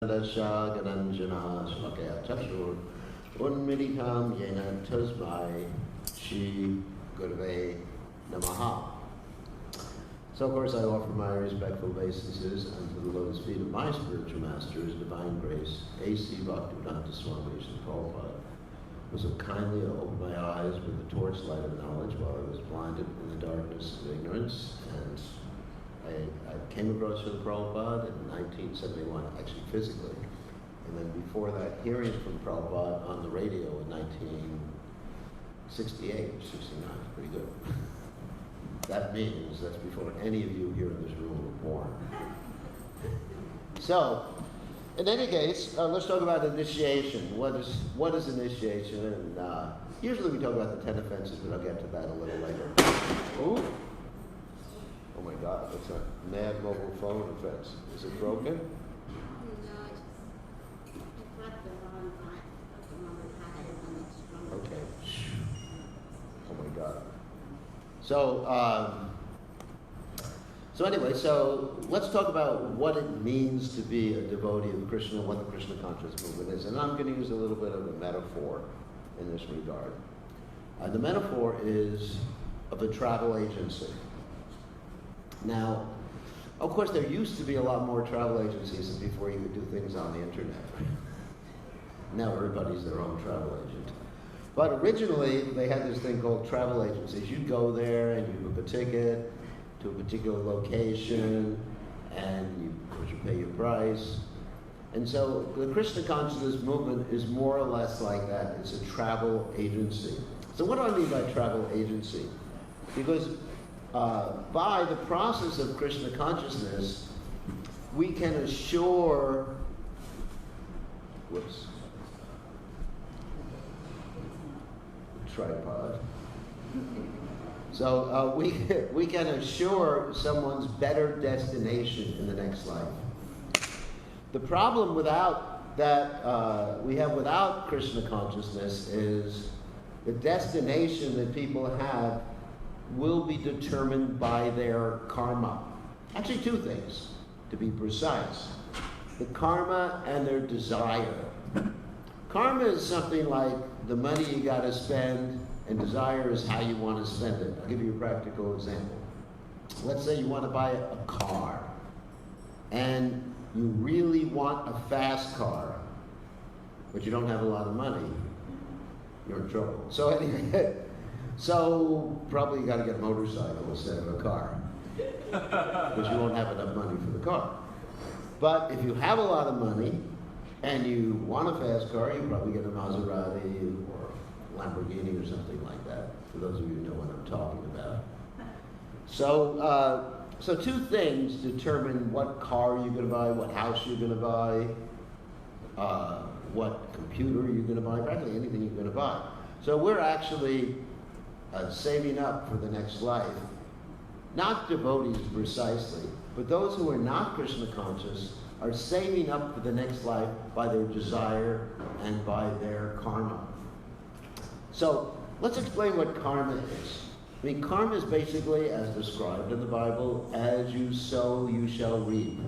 Gananjana Shlakaya Chakshur Unmidikam Yena Tasmai Shri Gurve Namaha. So of course I offer my respectful obeisances unto the lotus feet of my spiritual master, His Divine Grace, A.C. Bhaktivedanta Swami Srila Prabhupada, who so kindly opened my eyes with the torchlight of knowledge while I was blinded in the darkness of ignorance. And I came across Srila Prabhupada in 1971, actually physically. And then before that, hearing from Prabhupada on the radio in 1968 or 69, pretty good. That means that's before any of you here in this room were born. So, in any case, let's talk about initiation. What is initiation? And usually we talk about the 10 offenses, but I'll get to that a little later. Ooh. Oh my God, that's a mad mobile phone offense. Is it broken? No, it's left the wrong part of the moment I had it on its stronger. Okay. Oh my God. So anyway, so let's talk about what it means to be a devotee of Krishna, what the Krishna conscious movement is. And I'm going to use a little bit of a metaphor in this regard. The metaphor is of a travel agency. Now, of course, there used to be a lot more travel agencies before you could do things on the internet. Now everybody's their own travel agent. But originally, they had this thing called travel agencies. You'd go there and you book a ticket to a particular location, and of course you pay your price. And so the Krishna consciousness movement is more or less like that. It's a travel agency. So what do I mean by travel agency? Because by the process of Krishna consciousness, we can assure, tripod. So we can assure someone's better destination in the next life. The problem without that we have without Krishna consciousness is the destination that people have will be determined by their karma. Actually, two things, to be precise. The karma and their desire. Karma is something like the money you got to spend, and desire is how you want to spend it. I'll give you a practical example. Let's say you want to buy a car, and you really want a fast car, but you don't have a lot of money. You're in trouble. So anyway, so probably you got to get a motorcycle instead of a car, because you won't have enough money for the car. But if you have a lot of money and you want a fast car, you probably get a Maserati or Lamborghini or something like that. For those of you who know what I'm talking about. So two things determine what car you're going to buy, what house you're going to buy, what computer you're going to buy, practically anything you're going to buy. So we're actually saving up for the next life. Not devotees precisely, but those who are not Krishna conscious are saving up for the next life by their desire and by their karma. So let's explain what karma is. I mean, karma is basically, as described in the Bible, as you sow, you shall reap.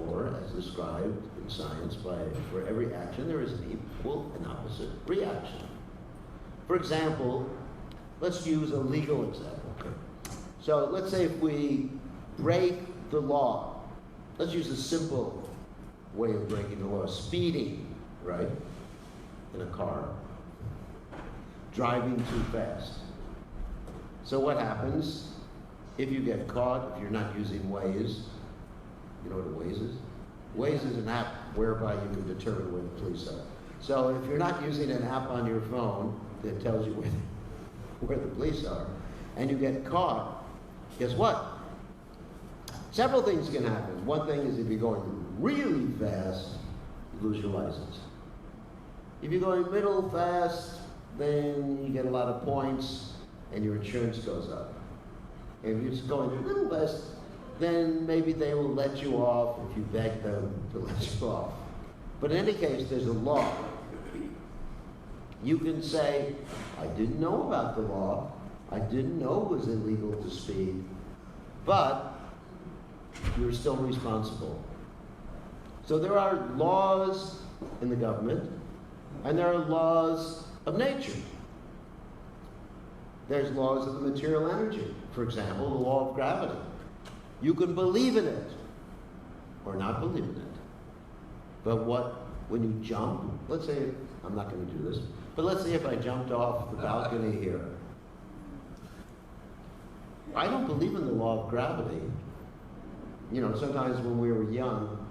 Or, as described in science, for every action there is an equal and opposite reaction. For example, let's use a legal example. So let's say if we break the law, let's use a simple way of breaking the law. Speeding, right, in a car. Driving too fast. So what happens if you get caught, if you're not using Waze? You know what a Waze is? Waze is an app whereby you can determine where the police are. So if you're not using an app on your phone that tells you where the police are, and you get caught, guess what? Several things can happen. One thing is if you're going really fast, you lose your license. If you're going middle fast, then you get a lot of points and your insurance goes up. If you're just going a little fast, then maybe they will let you off if you beg them to let you off. But in any case, there's a law. You can say, I didn't know about the law. I didn't know it was illegal to speed. But you're still responsible. So there are laws in the government, and there are laws of nature. There's laws of the material energy. For example, the law of gravity. You can believe in it or not believe in it. But when you jump, let's say, I'm not going to do this, but let's say if I jumped off the balcony here. I don't believe in the law of gravity. You know, sometimes when we were young,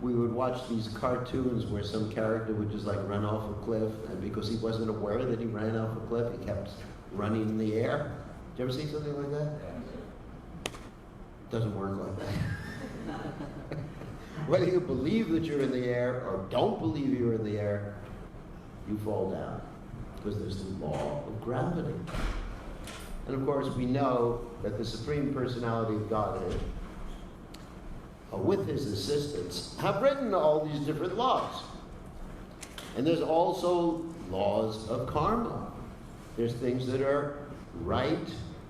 we would watch these cartoons where some character would just like run off a cliff, and because he wasn't aware that he ran off a cliff, he kept running in the air. Did you ever see something like that? Doesn't work like that. Whether you believe that you're in the air or don't believe you're in the air, you fall down because there's the law of gravity. And of course, we know that the Supreme Personality of Godhead, with his assistants, have written all these different laws. And there's also laws of karma. There's things that are right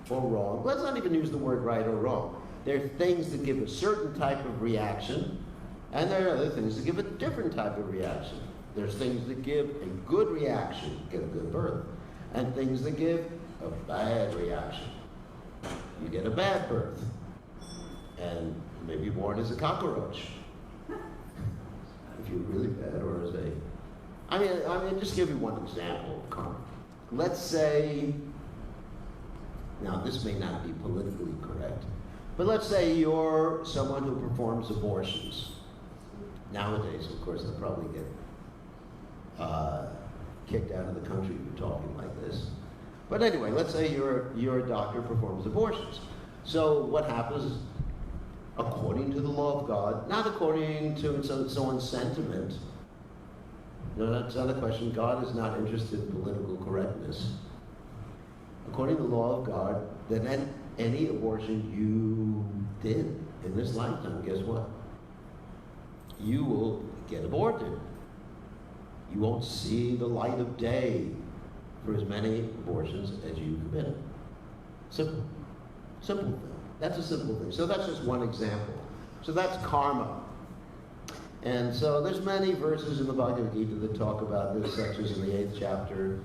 or wrong. Let's not even use the word right or wrong. There are things that give a certain type of reaction, and there are other things that give a different type of reaction. There's things that give a good reaction, get a good birth, and things that give a bad reaction. You get a bad birth, and you may be born as a cockroach. If you're really bad, or as a... I mean, just give you one example of karma. Let's say, now this may not be politically correct, but let's say you're someone who performs abortions. Nowadays, of course, they'll probably get kicked out of the country for talking like this. But anyway, let's say you're a doctor who performs abortions. So what happens, according to the law of God, not according to someone's sentiment. No, that's not a question. God is not interested in political correctness. According to the law of God, then any abortion you did in this lifetime, guess what? You will get aborted. You won't see the light of day for as many abortions as you committed. Simple. Simple thing. That's a simple thing. So that's just one example. So that's karma. And so there's many verses in the Bhagavad Gita that talk about this, such as in the 8th chapter,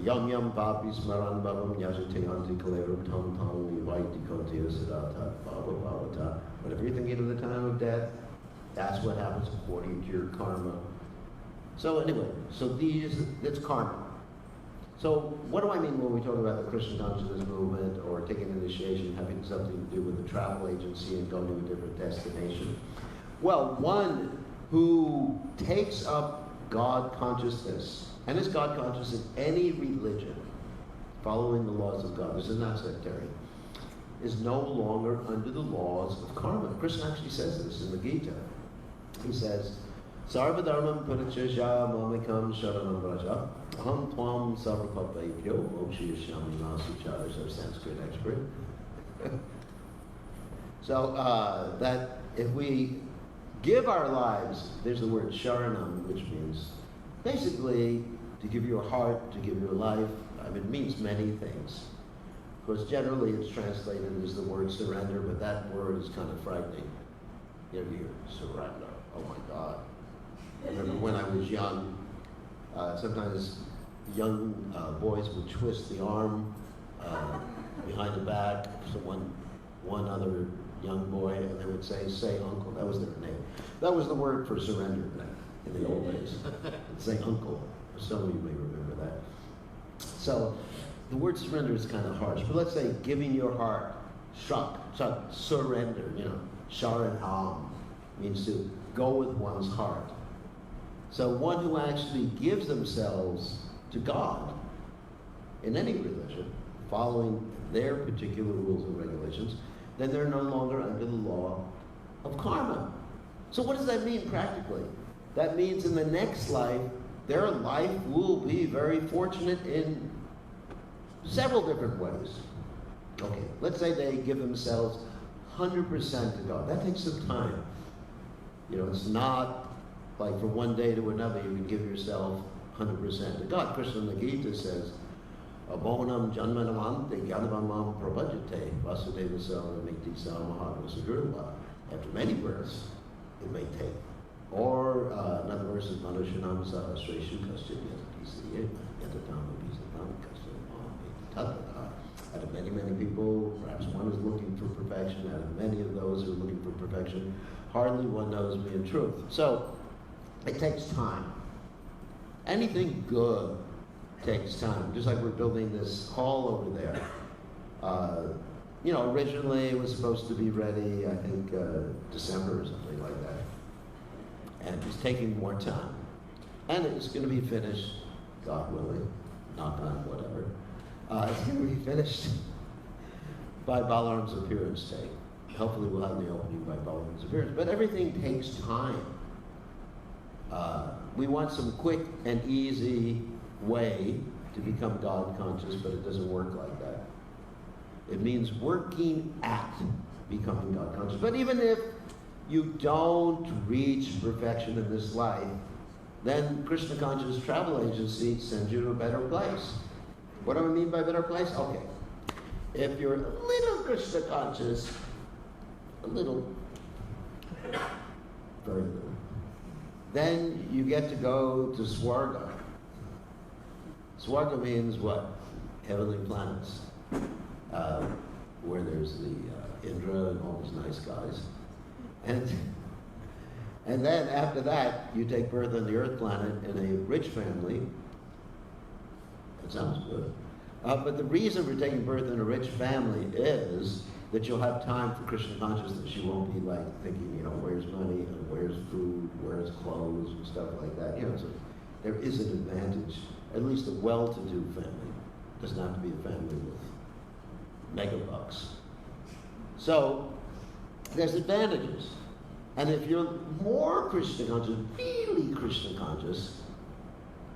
Yam yam papi smaran bhavam yajatayanti kalerum tam tam vivaiti kontiya siddhata bhava bhavata. Whatever you're thinking of the time of death, that's what happens according to your karma. So anyway, it's karma. So what do I mean when we talk about the Christian consciousness movement or taking initiation having something to do with a travel agency and going to a different destination? Well, one who takes up God consciousness, and is God conscious in any religion, following the laws of God, this is not sectarian, is no longer under the laws of karma. Krishna actually says this in the Gita. He says, Sarva dharmam parityajya mamikam sharanam vraja aham tvam sarvakapayibhyo mokshayashyami nasucha. Is our Sanskrit expert. So that if we give our lives, there's the word sharanam, which means basically to give your heart, to give your life. I mean, it means many things. Of course, generally it's translated as the word surrender, but that word is kind of frightening. You know, you surrender. Oh my God. I remember when I was young, sometimes young boys would twist the arm behind the back of one other young boy, and they would say uncle. That was their name. That was the word for surrender in the old days. Say uncle. Some of you may remember that. So the word surrender is kind of harsh, but let's say giving your heart, surrender, sharanam means to go with one's heart. So one who actually gives themselves to God in any religion, following their particular rules and regulations, then they're no longer under the law of karma. So what does that mean practically? That means in the next life, their life will be very fortunate in several different ways. Okay, let's say they give themselves 100% to God. That takes some time. It's not like from one day to another you would give yourself 100% to God. Krishna in the Gita says, Abonam janmanamante gyanavamam prabhajate vasudeva salamikti salamahadva. After many births, it may take Or another verse is Manushanam Sahasreshu Kaschidya PCA Yatatama Bisatam Kaschidya. Out of many, many people, perhaps one is looking for perfection. Out of many of those who are looking for perfection, hardly one knows me in truth. So it takes time. Anything good takes time. Just like we're building this hall over there. Originally it was supposed to be ready, I think, December or something like that. And it's taking more time. And it's going to be finished, God willing, knock on whatever. It's going to be finished by Balaram's appearance day. Hopefully we'll have the opening by Balaram's appearance. But everything takes time. We want some quick and easy way to become God conscious, but it doesn't work like that. It means working at becoming God conscious. But even if you don't reach perfection in this life, then Krishna Conscious Travel Agency sends you to a better place. What do I mean by better place? Okay. If you're a little Krishna conscious, a little, very little, then you get to go to Swarga. Swarga means what? Heavenly planets. Where there's the Indra and all these nice guys. And then after that, you take birth on the Earth planet in a rich family. That sounds good. But the reason for taking birth in a rich family is that you'll have time for Krishna consciousness. You won't be like thinking, where's money and where's food, where's clothes and stuff like that. So there is an advantage. At least a well-to-do family. It doesn't have to be a family with mega bucks. So there's advantages. And if you're more Krishna conscious, really Krishna conscious,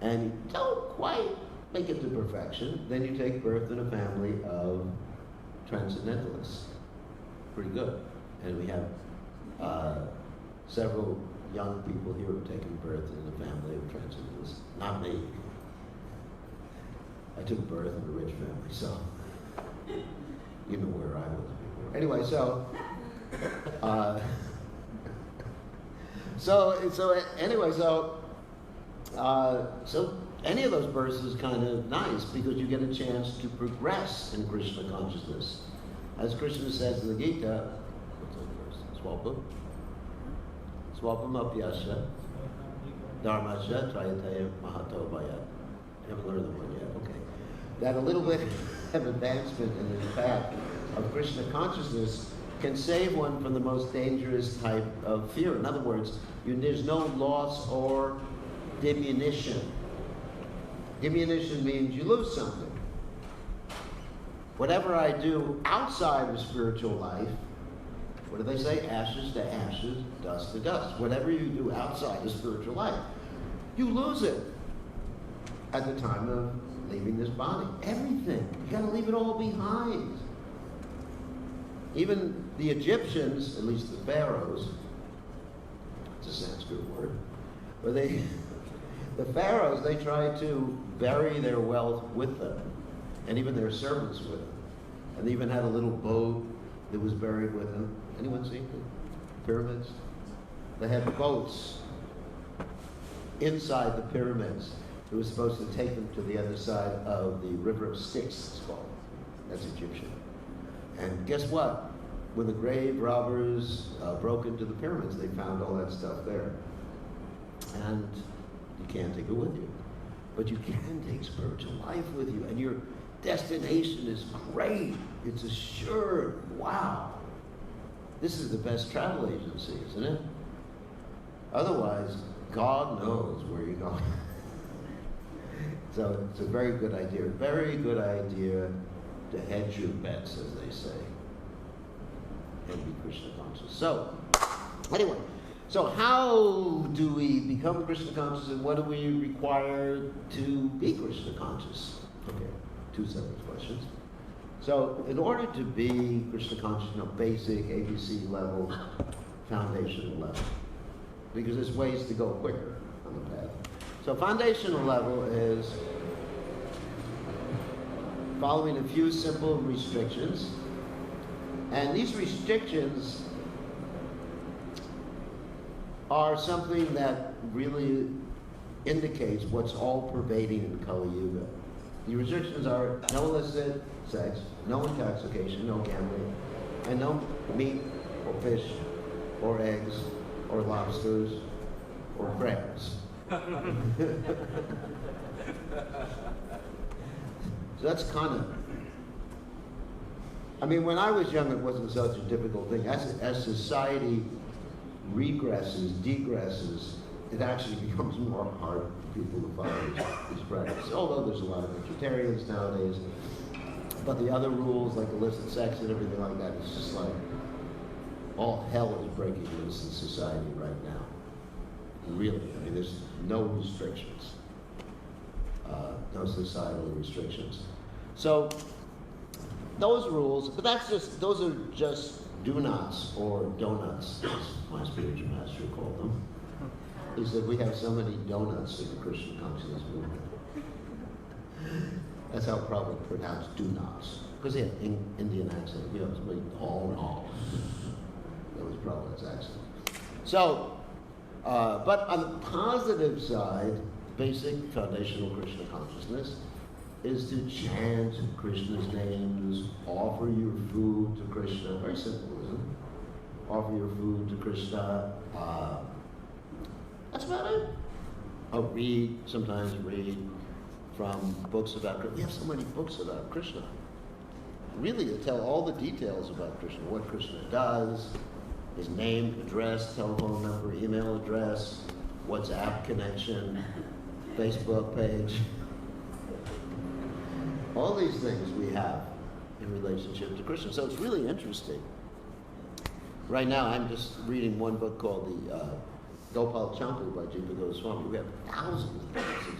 and you don't quite make it to perfection, then you take birth in a family of transcendentalists. Pretty good. And we have several young people here who have taken birth in a family of transcendentalists. Not me. I took birth in a rich family, so you know where I was before. Anyway, so any of those births is kind of nice because you get a chance to progress in Krishna consciousness. As Krishna says in the Gita, what's that verse? Swapam apyasya dharmasya trayataya mahato bhayat. I haven't learned the one yet. Okay. That a little bit of advancement in the path of Krishna consciousness can save one from the most dangerous type of fear. In other words, there's no loss or diminution. Diminution means you lose something. Whatever I do outside of spiritual life, what do they say? Ashes to ashes, dust to dust. Whatever you do outside of spiritual life, you lose it at the time of leaving this body. Everything. You got to leave it all behind. Even the Egyptians, at least the pharaohs, it's a Sanskrit word, but the pharaohs, they tried to bury their wealth with them, and even their servants with them. And they even had a little boat that was buried with them. Anyone seen the pyramids? They had boats inside the pyramids. It was supposed to take them to the other side of the River of Styx, it's called. That's Egyptian. And guess what? When the grave robbers broke into the pyramids, they found all that stuff there. And you can't take it with you. But you can take spiritual life with you. And your destination is great. It's assured. Wow. This is the best travel agency, isn't it? Otherwise, God knows where you're going. So it's a very good idea. Very good idea to hedge your bets, as they say, and be Krishna conscious. So, anyway, so how do we become Krishna conscious, and what do we require to be Krishna conscious? Okay, two separate questions. So, in order to be Krishna conscious, basic ABC level, foundational level, because there's ways to go quicker on the path. So foundational level is following a few simple restrictions. And these restrictions are something that really indicates what's all pervading in Kali Yuga. The restrictions are no illicit sex, no intoxication, no gambling, and no meat or fish or eggs or lobsters or crabs. So that's kind of, I mean, when I was young, it wasn't such a difficult thing. As society regresses, degresses, it actually becomes more hard for people to follow these practices. Although there's a lot of vegetarians nowadays, but the other rules like illicit sex and everything like that, it's just like all hell is breaking loose in society right now. Really, I mean, there's no restrictions, no societal restrictions. So those rules, but those are just do-nots or donuts, as my spiritual master called them. He said, we have so many donuts in the Christian consciousness movement. That's how probably pronounced do-nots. Because he had Indian accent. We always wait, no. That was probably his accent. So, but on the positive side, basic foundational Krishna consciousness is to chant Krishna's names, offer your food to Krishna. Very simple, isn't it? Offer your food to Krishna. That's about it. Sometimes read from books about Krishna. We have so many books about Krishna. Really, they tell all the details about Krishna, what Krishna does, his name, address, telephone number, email address, WhatsApp connection, Facebook page. All these things we have in relationship to Krishna. So it's really interesting. Right now, I'm just reading one book called the Gopal Champu by Jiva Goswami. We have thousands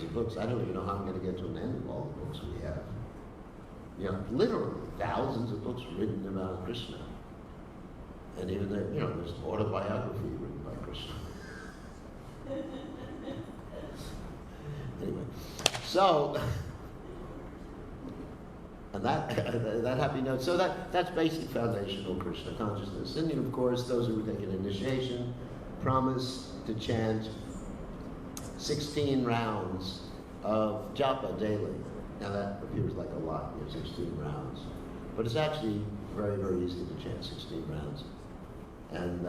of books. I don't even know how I'm going to get to an end of all the books we have. You know, literally thousands of books written about Krishna. And even there, you know, there's autobiography written by Krishna. Anyway, so, and that happy note, so that's basic foundational Krishna consciousness. And of course, those who take an initiation promise to chant 16 rounds of japa daily. Now that appears like a lot, 16 rounds. But it's actually very, very easy to chant 16 rounds. And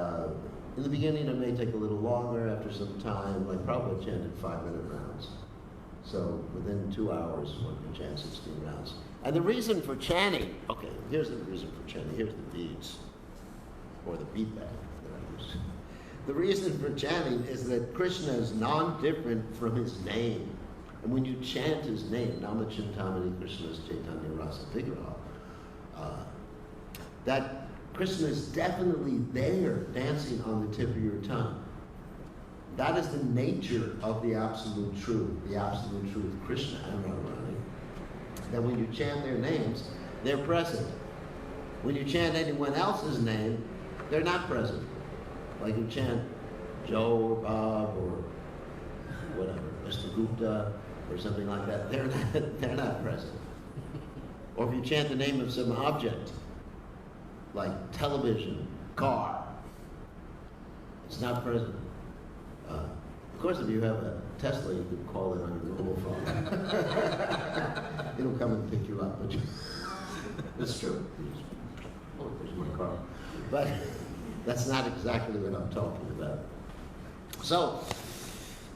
in the beginning, it may take a little longer. After some time, I probably chanted 5-minute rounds. So within 2 hours, one can chant 16 rounds. And the reason for chanting, okay, here's the reason for chanting. Here's the beads, or the bead bag that I use. The reason for chanting is that Krishna is non-different from his name. And when you chant his name, Nama Chintamani Krishna's Chaitanya Rasa Vigraha, that Krishna is definitely there, dancing on the tip of your tongue. That is the nature of the absolute truth, Krishna and Radharani. That when you chant their names, they're present. When you chant anyone else's name, they're not present. Like you chant Joe or Bob or whatever, Mr. Gupta or something like that, they're not present. Or if you chant the name of some object, like television, car, it's not present. Of course, if you have a Tesla, you can call it on your mobile phone. It'll come and pick you up. But it's true. Oh, there's my car. But that's not exactly what I'm talking about. So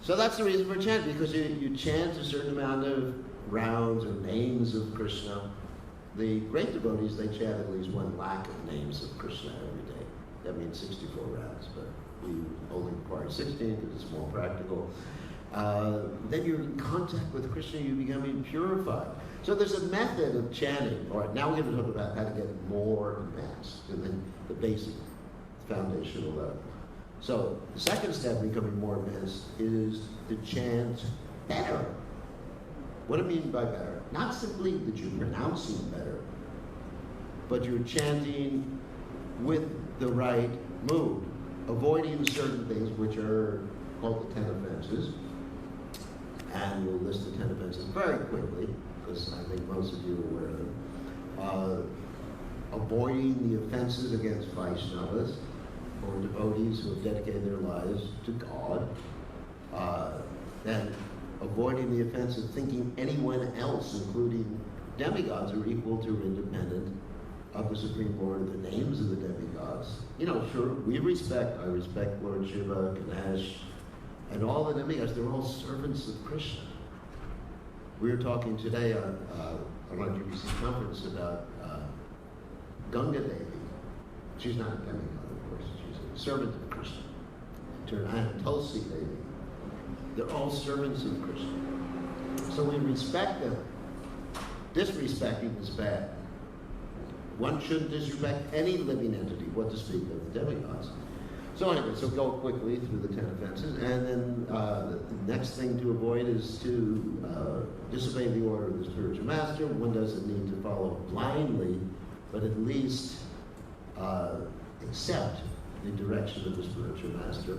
that's the reason for chanting, because you chant a certain amount of rounds or names of Krishna. The great devotees, they chant at least 1 lakh of names of Krishna every day. That means 64 rounds, but we only require 16 because it's more practical. Then you're in contact with Krishna, you're becoming purified. So there's a method of chanting. All right, now we're going to talk about how to get more advanced than the basic foundational level. So the second step in becoming more advanced is to chant better. What do I mean by better? Not simply that you're pronouncing better, but you're chanting with the right mood, avoiding certain things which are called the 10 offenses. And we'll list the 10 offenses very quickly, because I think most of you are aware of them. Avoiding the offenses against Vaishnavas, or devotees who have dedicated their lives to God, and avoiding the offense of thinking anyone else, including demigods, are equal to or independent of the Supreme Lord or the names of the demigods. You know, sure, I respect Lord Shiva, Ganesh, and all the demigods. They're all servants of Krishna. We were talking today on our GBC conference about Ganga Devi. She's not a demigod, of course. She's a servant of Krishna. And Tulsi Devi. They're all servants of Krishna. So we respect them. Disrespecting is bad. One shouldn't disrespect any living entity, what to speak of the demigods. So anyway, so go quickly through the 10 offenses, and then the next thing to avoid is to disobey the order of the spiritual master. One doesn't need to follow blindly, but at least accept the direction of the spiritual master.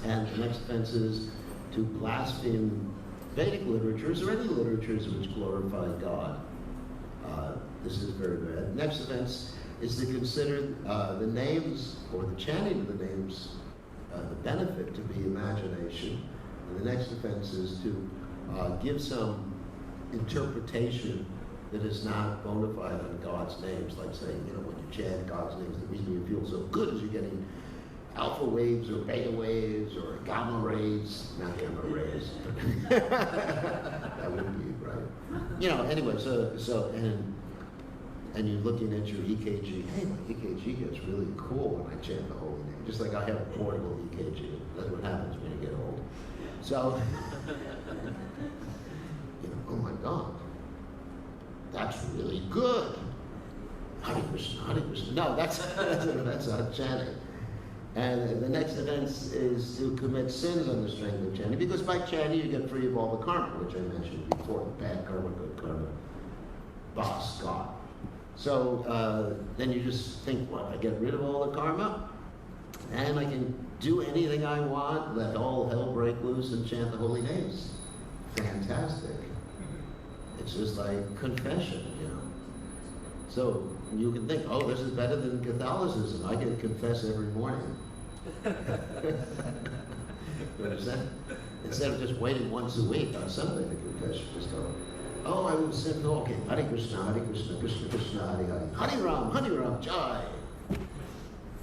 And the next offense is to blaspheme Vedic literatures or any literatures which glorify God. This is very bad. Next offense is to consider the names or the chanting of the names, the benefit to be imagination. And the next offense is to give some interpretation that is not bona fide on God's names, like saying, you know, when you chant God's names, the reason you feel so good is you're getting alpha waves or beta waves or gamma rays, not gamma rays. That wouldn't be right. You know, anyway, and you're looking at your EKG. Hey, my EKG gets really cool when I chant the holy name. Just like I have a portable EKG. That's what happens when you get old. So, you know, oh my God, that's really good. Hare Krishna, Hare Krishna. No, that's not chanting. And the next offense is to commit sins on the strength of chanting, because by chanting you get free of all the karma, which I mentioned before, bad karma, good karma, boss, God. So then you just think, what, I get rid of all the karma, and I can do anything I want, let all hell break loose and chant the holy names. Fantastic. It's just like confession, you know. So you can think, oh, this is better than Catholicism. I can confess every morning. You understand? Instead of just waiting once a week on Sunday to confess, you just go, oh, I will sin. Okay, Hare Krishna, Krishna Krishna, Hare Hare. Hare Ram, Jai.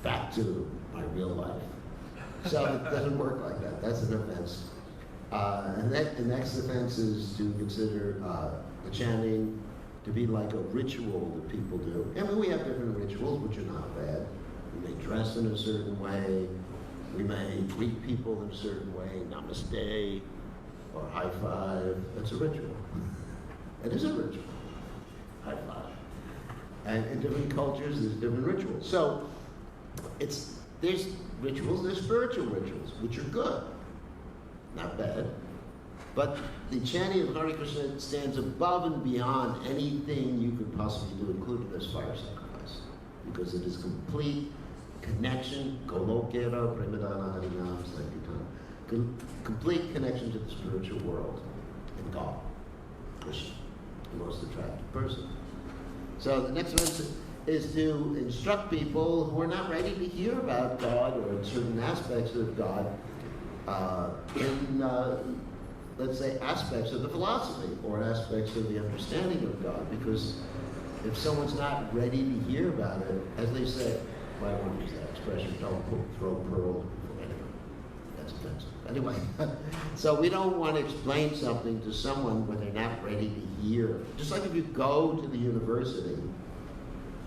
Back to my real life. So it doesn't work like that. That's an offense. And the next offense is to consider the chanting to be like a ritual that people do. I mean, we have different rituals, which are not bad. We may dress in a certain way. We may greet people in a certain way, namaste, or high five. That's a ritual. It is a ritual. High five. And in different cultures, there's different rituals. So there's rituals, there's spiritual rituals, which are good. Not bad. But the chanting of Hare Krishna stands above and beyond anything you could possibly do, including this fire sacrifice, because it is complete connection, Golokera, Premadana, Harinam, Sankirtan, complete connection to the spiritual world and God, Krishna, the most attractive person. So the next one is to instruct people who are not ready to hear about God or certain aspects of God in let's say, aspects of the philosophy or aspects of the understanding of God. Because if someone's not ready to hear about it, as they say, well, I won't use that expression, don't throw pearl before anyone. That's offensive. Anyway, so we don't want to explain something to someone when they're not ready to hear. Just like if you go to the university,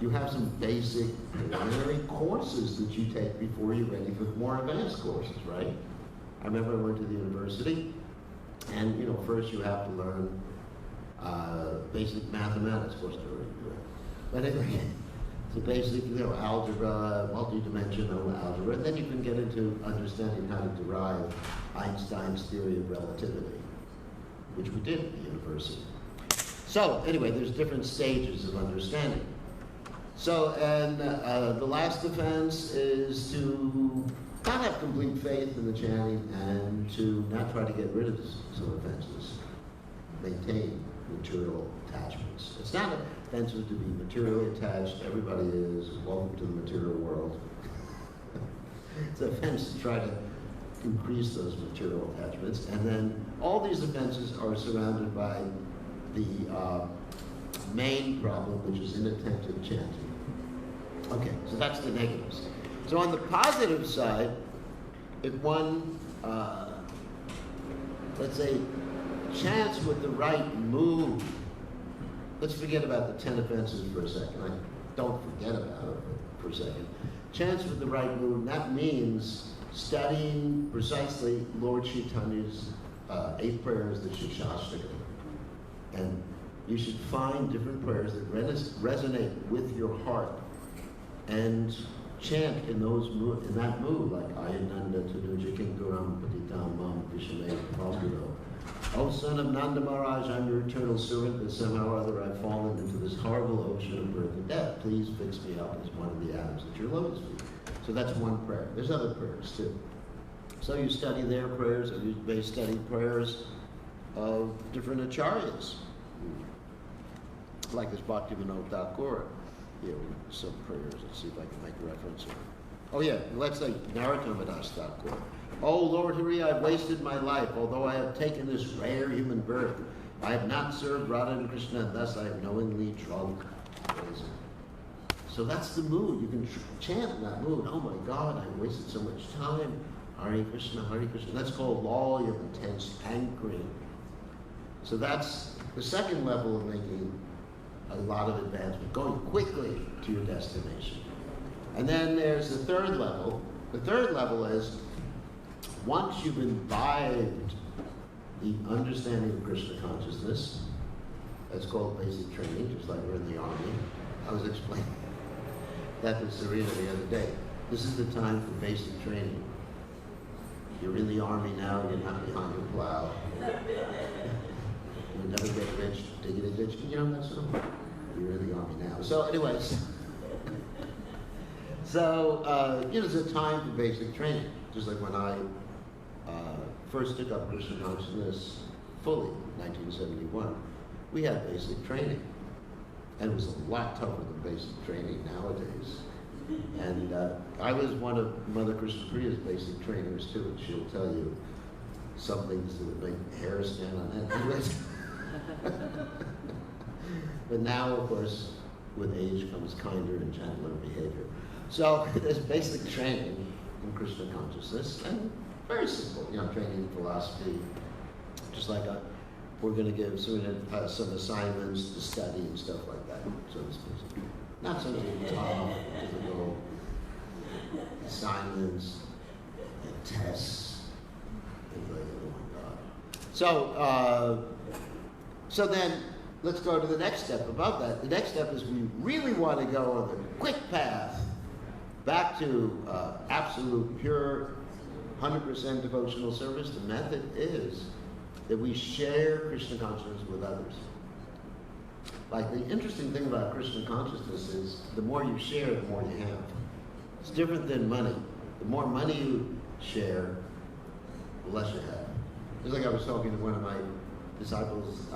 you have some basic preliminary courses that you take before you're ready for more advanced courses, right? I remember I went to the university, and, you know, first you have to learn basic mathematics. Of course, I already do it. But anyway, so basic, you know, algebra, multidimensional algebra, and then you can get into understanding how to derive Einstein's theory of relativity, which we did at the university. So, anyway, there's different stages of understanding. So, and the last offense is to not have complete faith in the chanting and to not try to get rid of some offenses. Maintain material attachments. It's not offensive to be materially attached. Everybody is. Welcome to the material world. It's an offense to try to increase those material attachments. And then all these offenses are surrounded by the main problem, which is inattentive chanting. Okay, so that's the negatives. So on the positive side, if one, let's say, chants with the right mood, let's forget about the 10 offenses for a second. Don't forget about it for a second. Chants with the right mood, that means studying precisely Lord Chaitanya's 8 prayers, the Shikshashtaka. And you should find different prayers that resonate with your heart and chant in that mood, like Ayananda Tanuja Kinkaram Patitam Mam Vishame Paguro. O son of Nanda Maharaj, I'm your eternal servant, but somehow or other I've fallen into this horrible ocean of birth and death. Please fix me up as one of the atoms at your lotus feet. So that's one prayer. There's other prayers too. So you study their prayers, or you may study prayers of different acharyas. Like this Bhaktivinoda Thakur. Here, some prayers. Let's see if I can make a reference here. Oh yeah, let's say Narottam Das Thakur. Oh Lord Hari, I've wasted my life, although I have taken this rare human birth. I have not served Radha and Krishna, and thus I have knowingly drunk poison. So that's the mood. You can chant in that mood. Oh my God, I wasted so much time. Hare Krishna, Hare Krishna. That's called lolly of intense anchoring. So that's the second level of making a lot of advancement, going quickly to your destination. And then there's the third level. The third level is, once you've imbibed the understanding of Krishna consciousness, that's called basic training, just like we're in the army. I was explaining that to Serena the other day. This is the time for basic training. You're in the army now, you're not behind your plow. You'll never get rich, digging a ditch. You know that song? You're in the army now. So anyways, it's a time for basic training. Just like when I first took up Krishna consciousness fully, 1971, we had basic training. And it was a lot tougher than basic training nowadays. And I was one of Mother Krishna Priya's basic trainers too, and she'll tell you some things that would make hair stand on end. But now, of course, with age comes kinder and gentler behavior. So there's basic training in Krishna consciousness, and very simple, training in philosophy. Just like we're going to give some assignments to study and stuff like that. So it's basic. Not something tough, difficult assignments and tests. And like, oh my God. So then let's go to the next step above that. The next step is we really want to go on the quick path back to absolute, pure, 100% devotional service. The method is that we share Krishna consciousness with others. Like, the interesting thing about Krishna consciousness is the more you share, the more you have. It's different than money. The more money you share, the less you have. Just like I was talking to one of my disciples,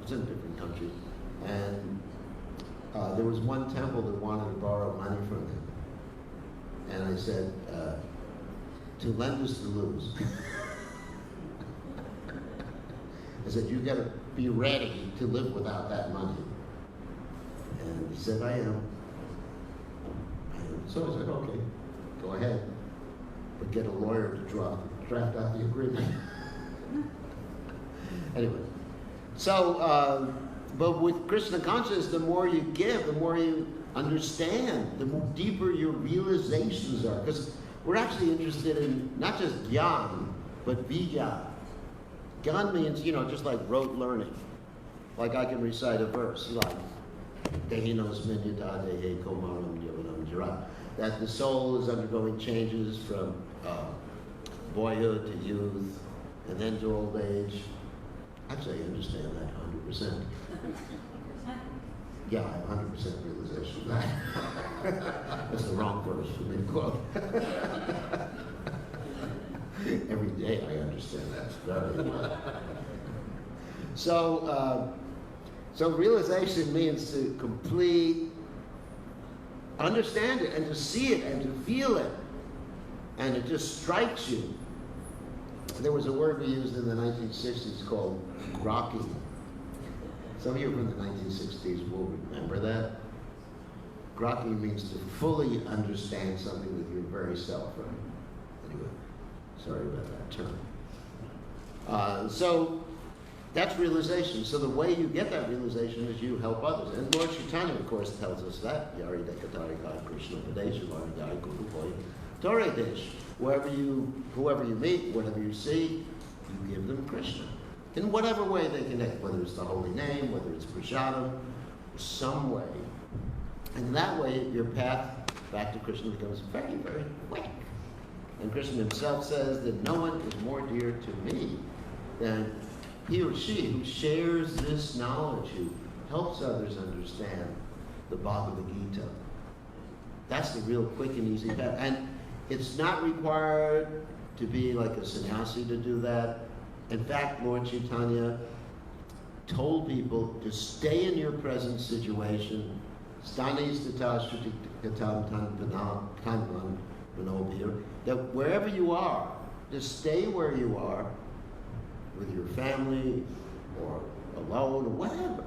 it's in a different country, and there was one temple that wanted to borrow money from him. And I said, to lend is to lose. I said, you got to be ready to live without that money. And he said, I am. So I said, okay, go ahead, but get a lawyer to draft out the agreement. Anyway, so, but with Krishna consciousness, the more you give, the more you understand, the more deeper your realizations are. Because we're actually interested in not just gyan, but vijnana. Gyan means, just like rote learning. Like I can recite a verse, like, Dehinos minyata dehe komaram yavanam jara. That the soul is undergoing changes from boyhood to youth, and then to old age. Actually, I understand that 100%. Yeah, I have 100% realization of that. That's the wrong verse for me to quote. Every day I understand that very well. So realization means to complete, understand it, and to see it, and to feel it. and it just strikes you. There was a word we used in the 1960s called grokky. Some of you from the 1960s will remember that. Grokky means to fully understand something with your very self, right? Anyway, sorry about that term. So that's realization. So the way you get that realization is you help others. And Lord Chaitanya, of course, tells us that. Yari dekatari kai Krishna Pradesh, Yari Guru Boy, Tore Desh. Whoever you meet, whatever you see, you give them Krishna. In whatever way they connect, whether it's the holy name, whether it's prasadam, some way. And that way, your path back to Krishna becomes very, very quick. And Krishna himself says that no one is more dear to me than he or she who shares this knowledge, who helps others understand the Bhagavad Gita. That's the real quick and easy path. And it's not required to be like a sannyasi to do that. In fact, Lord Chaitanya told people to stay in your present situation. Stanis tatashruti katam tanvan manobhir. That wherever you are, just stay where you are with your family or alone or whatever,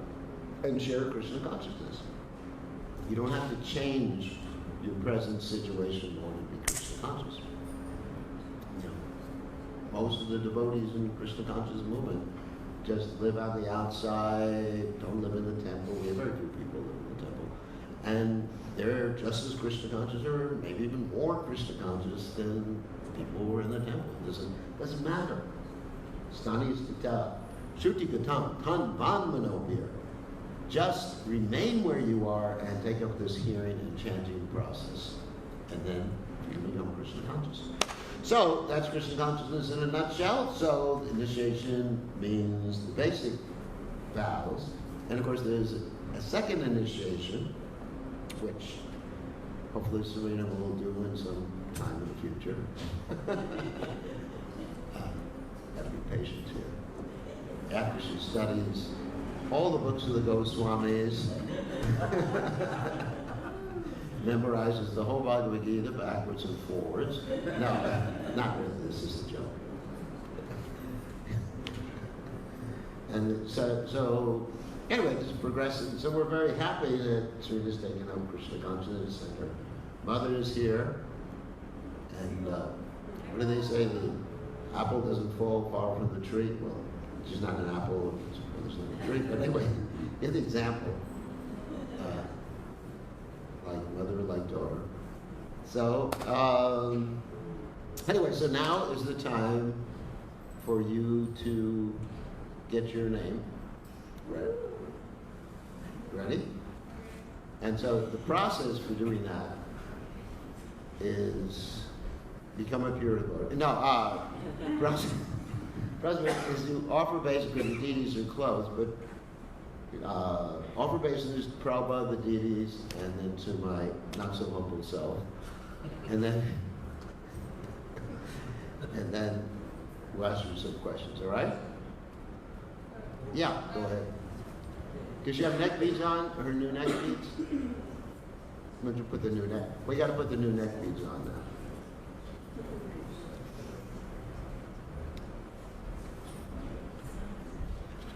and share Krishna consciousness. You don't have to change your present situation in order to be Krishna conscious. You know, most of the devotees in the Krishna conscious movement just live on the outside, don't live in the temple. We have very few people live in the temple. And they're just as Krishna conscious, or maybe even more Krishna conscious than people who are in the temple. It doesn't matter. Stani stita, shuti gatam, tan van manobhir. Just remain where you are and take up this hearing and chanting process. And then you become Krishna conscious. So that's Krishna consciousness in a nutshell. So initiation means the basic vows. And of course there's a second initiation, which hopefully Serena will do in some time in the future. Gotta be patient here. After she studies all the books of the Goswamis, memorizes the whole Bhagavad Gita backwards and forwards. No, not really, this is a joke. And so anyway, it's progressing. So we're very happy that Serena's taken up Krishna consciousness and her mother is here. And what do they say? The apple doesn't fall far from the tree. Well, she's not an apple, it's not a tree. But anyway, give the example. Like mother, like daughter. So, anyway, so now is the time for you to get your name. Right. Ready? And so the process for doing that is become a pure devotee. No, process is to offer basically the deities are closed, but offer obeisances to Prabhupada, the deities, and then to my not so humble self, and then we'll ask you some questions. All right? Yeah, go ahead. Does she have neck beads on? Her new neck beads? Why don't you put the new neck? We got to put the new neck beads on now.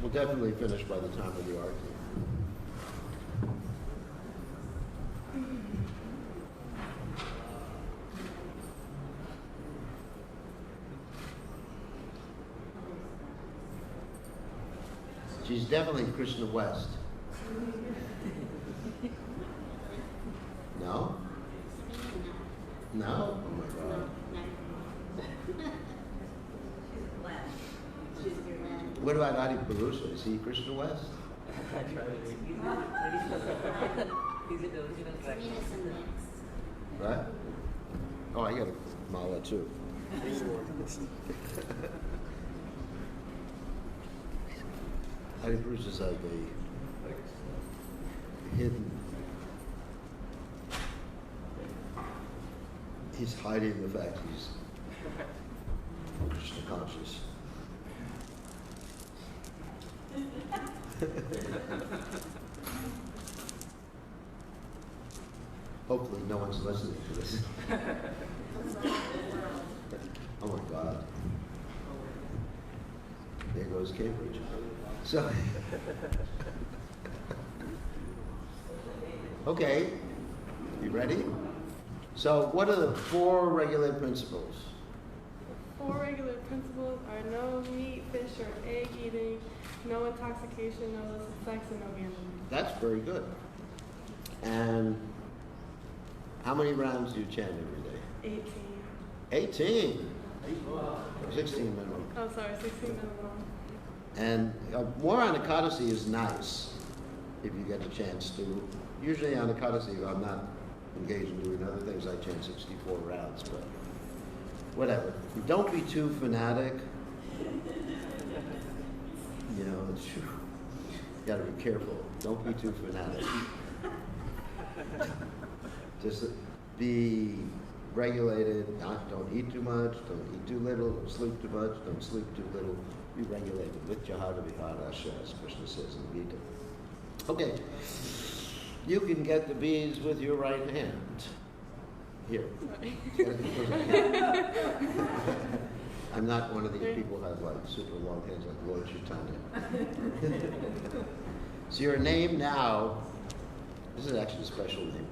We'll definitely finish by the time of the arti. She's definitely Krishna West. No? No? Oh my God. What about Adi Purusha? Is he Krishna West? Right? Oh, I got a mala too. Adi Purusha is like a hidden. He's hiding the fact he's Krishna conscious. Hopefully no one's listening to this. Oh my God. There goes Cambridge. So, okay, you ready? So, what are the 4 regular principles? 4 regular principles are no meat, fish, or egg eating, no intoxication, no illicit sex, and no gambling. That's very good. And how many rounds do you chant every day? 18. 18? 16 minimum. Oh, sorry, 16 minimum. And more on Ekadasi is nice if you get a chance to. Usually on Ekadasi, if I'm not engaged in doing other things, I chant 64 rounds, but whatever. Don't be too fanatic. You know, you gotta be careful. Don't be too fanatic. Just be regulated. Don't eat too much. Don't eat too little. Don't sleep too much. Don't sleep too little. Be regulated. With Jahada Vihara, as Krishna says in the Gita. Okay. You can get the beads with your right hand. Here. I'm not one of these people who have like super long hands like Lord Chaitanya. So your name now, this is actually a special name,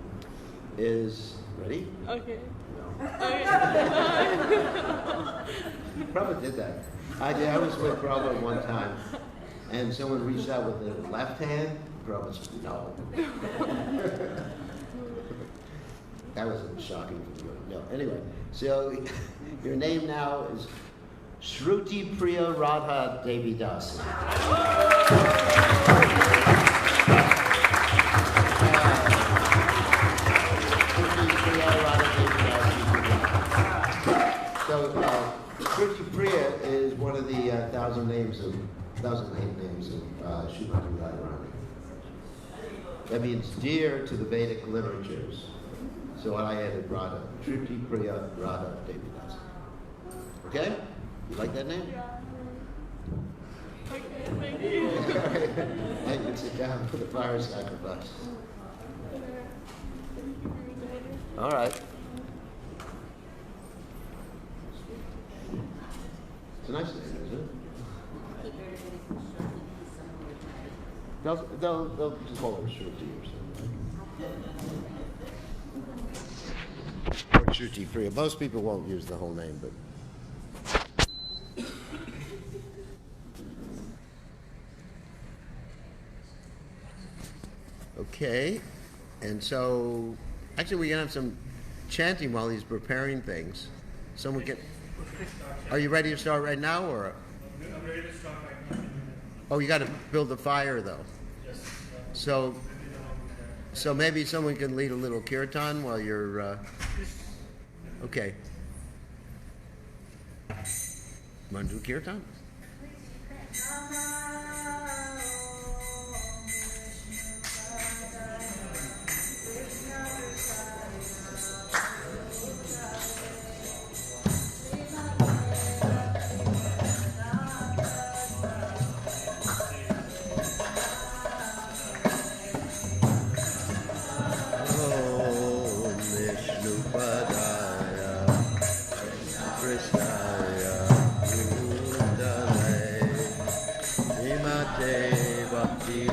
is, ready? Okay. No. Okay. Prabhupada did that. I was with Prabhupada one time, and someone reached out with the left hand. Prabhupada said, no. That was shocking for me. No, anyway, so your name now is Shruti Priya Radha Devi Dasi. So Shruti Priya is one of the 1,008 names of Srimati Radharani. That means dear to the Vedic literatures. So I added Radha, Shruti Priya Radha Devi Dasi. Okay? You like that name? Yeah. Okay, thank you. Now you can sit down for the fire sacrifice. All right. It's a nice name, isn't it? They'll just call it Shruti or something. Or Shruti Priya. Most people won't use the whole name, but. Okay, and so actually we're gonna have some chanting while he's preparing things. Someone can. Are you ready to start right now, or? I'm ready to start right now. Oh, you got to build the fire though. Yes. So maybe someone can lead a little kirtan while you're. Okay. Want to do kirtan? Bhakti